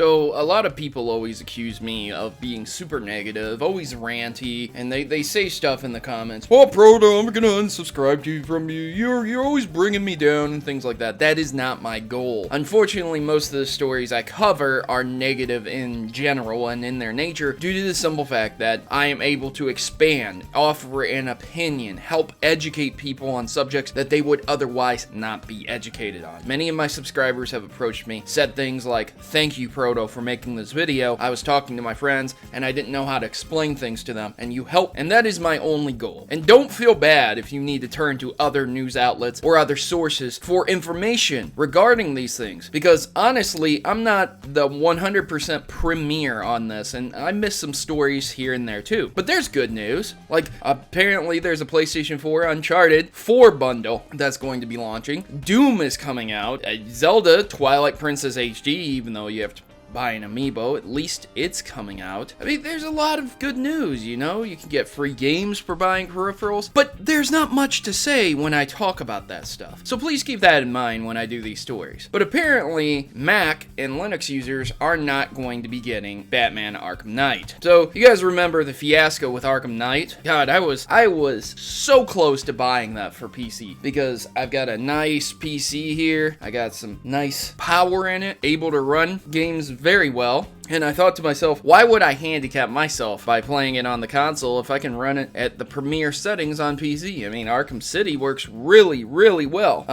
So a lot of people always accuse me of being super negative, always ranty, and they say stuff in the comments. Oh, Proto, I'm gonna unsubscribe to you from you. You're always bringing me down and things like that. That is not my goal. Unfortunately, most of the stories I cover are negative in general and in their nature due to the simple fact that I am able to expand, offer an opinion, help educate people on subjects that they would otherwise not be educated on. Many of my subscribers have approached me, said things like, "Thank you, Proto, for making this video. I was talking to my friends and I didn't know how to explain things to them, and you helped," and that is my only goal. And don't feel bad if you need to turn to other news outlets or other sources for information regarding these things, because honestly, I'm not the 100% premier on this, and I miss some stories here and there too. But there's good news. Like, apparently there's a PlayStation 4 Uncharted 4 bundle that's going to be launching. Doom is coming out. Zelda Twilight Princess HD, even though you have to buy an amiibo, at least it's coming out. I mean, there's a lot of good news, you know? You can get free games for buying peripherals, but there's not much to say when I talk about that stuff. So please keep that in mind when I do these stories. But apparently, Mac and Linux users are not going to be getting Batman Arkham Knight. So, you guys remember the fiasco with Arkham Knight? God, I was so close to buying that for PC, because I've got a nice PC here, I got some nice power in it, able to run games very well. And I thought to myself, why would I handicap myself by playing it on the console if I can run it at the premier settings on PC? I mean, Arkham City works really, really well.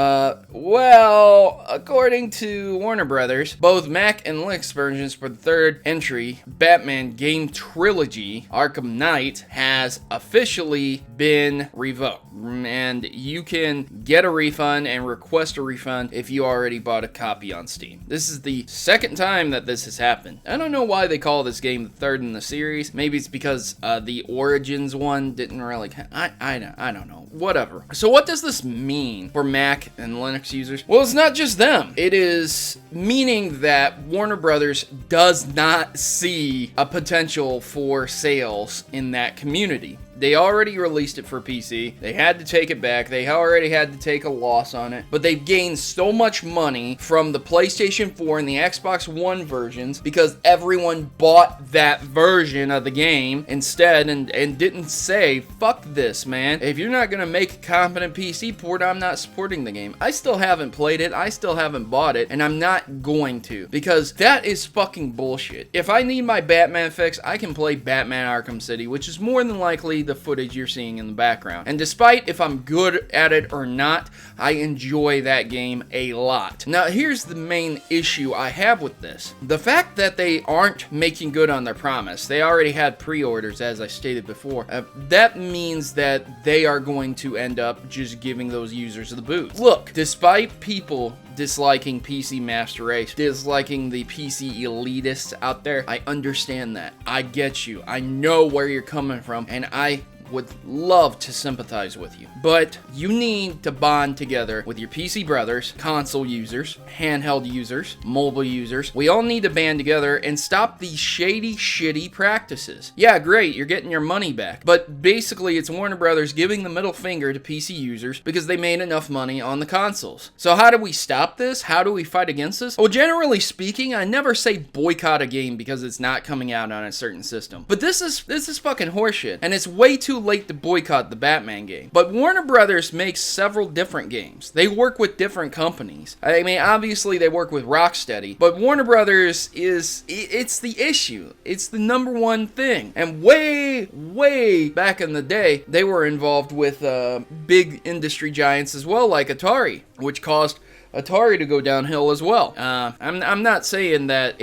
Well, according to Warner Brothers, both Mac and Linux versions for the third entry, Batman game trilogy, Arkham Knight, has officially been revoked. And you can get a refund and request a refund if you already bought a copy on Steam. This is the second time that this has happened. I don't know why they call this game the third in the series. Maybe it's because the Origins one didn't really... I don't know. Whatever. So what does this mean for Mac and Linux users? Well, it's not just them. It is meaning that Warner Brothers does not see a potential for sales in that community. They already released it for PC. They had to take it back. They already had to take a loss on it. But they've gained so much money from the PlayStation 4 and the Xbox One versions because everyone bought that version of the game instead and didn't say, fuck this, man. If you're not going to make a competent PC port, I'm not supporting the game. I still haven't played it. I still haven't bought it. And I'm not going to, because that is fucking bullshit. If I need my Batman fix, I can play Batman Arkham City, which is more than likely the footage you're seeing in the background. And despite if I'm good at it or not, I enjoy that game a lot. Now, here's the main issue I have with this. The fact that they aren't making good on their promise. They already had pre-orders, as I stated before. That means that they are going to end up just giving those users the boot. Look, despite people disliking PC Master Race, disliking the PC elitists out there, I understand that. I get you. I know where you're coming from, and I would love to sympathize with you. But you need to bond together with your PC brothers, console users, handheld users, mobile users. We all need to band together and stop these shady, shitty practices. Yeah, great, you're getting your money back. But basically, it's Warner Brothers giving the middle finger to PC users because they made enough money on the consoles. So how do we stop this? How do we fight against this? Well, generally speaking, I never say boycott a game because it's not coming out on a certain system. But this is fucking horseshit. And it's way too late to boycott the Batman game. But Warner Brothers makes several different games. They work with different companies. I mean, obviously they work with Rocksteady, but Warner Brothers it's the issue. It's the number one thing. And way back in the day, they were involved with big industry giants as well, like Atari, which caused Atari to go downhill as well. I'm not saying that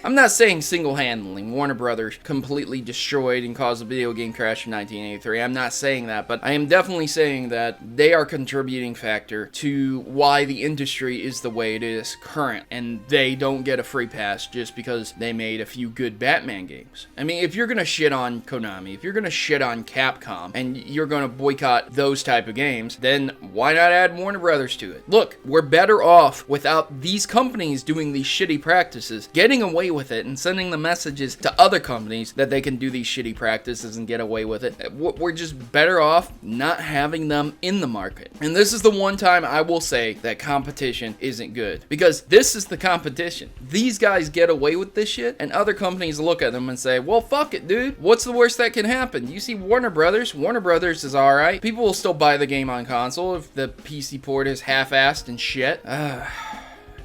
I'm not saying single-handedly Warner Brothers completely destroyed and caused a video game crash in 1983. I'm not saying that, but I am definitely saying that they are a contributing factor to why the industry is the way it is current, and they don't get a free pass just because they made a few good Batman games. I mean, if you're gonna shit on Konami, if you're gonna shit on Capcom, and you're gonna boycott those type of games, then why not add Warner Brothers to it? Look, we're better better off without these companies doing these shitty practices, getting away with it, and sending the messages to other companies that they can do these shitty practices and get away with it. We're just better off not having them in the market. And this is the one time I will say that competition isn't good, because this is the competition. These guys get away with this shit, and other companies look at them and say, well, fuck it, dude. What's the worst that can happen? You see Warner Brothers? Warner Brothers is alright. People will still buy the game on console if the PC port is half-assed and shit.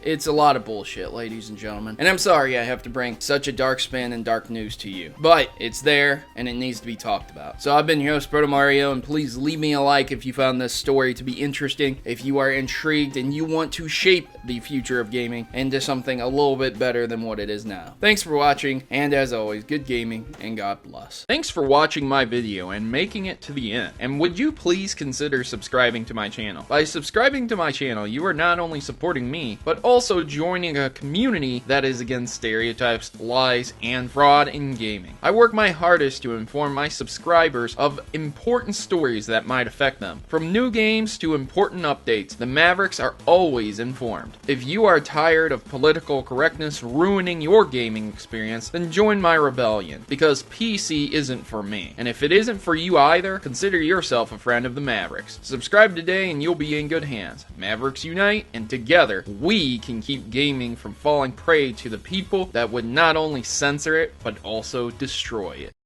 It's a lot of bullshit, ladies and gentlemen. And I'm sorry I have to bring such a dark spin and dark news to you. But it's there, and it needs to be talked about. So I've been your host, Protomario, and please leave me a like if you found this story to be interesting, if you are intrigued and you want to shape the future of gaming into something a little bit better than what it is now. Thanks for watching, and as always, good gaming, and God bless. Thanks for watching my video and making it to the end. And would you please consider subscribing to my channel? By subscribing to my channel, you are not only supporting me, but also joining a community that is against stereotypes, lies, and fraud in gaming. I work my hardest to inform my subscribers of important stories that might affect them. From new games to important updates, the Mavericks are always informed. If you are tired of political correctness ruining your gaming experience, then join my rebellion, because PC isn't for me. And if it isn't for you either, consider yourself a friend of the Mavericks. Subscribe today and you'll be in good hands. Mavericks unite, and together we can keep gaming from falling prey to the people that would not only censor it, but also destroy it.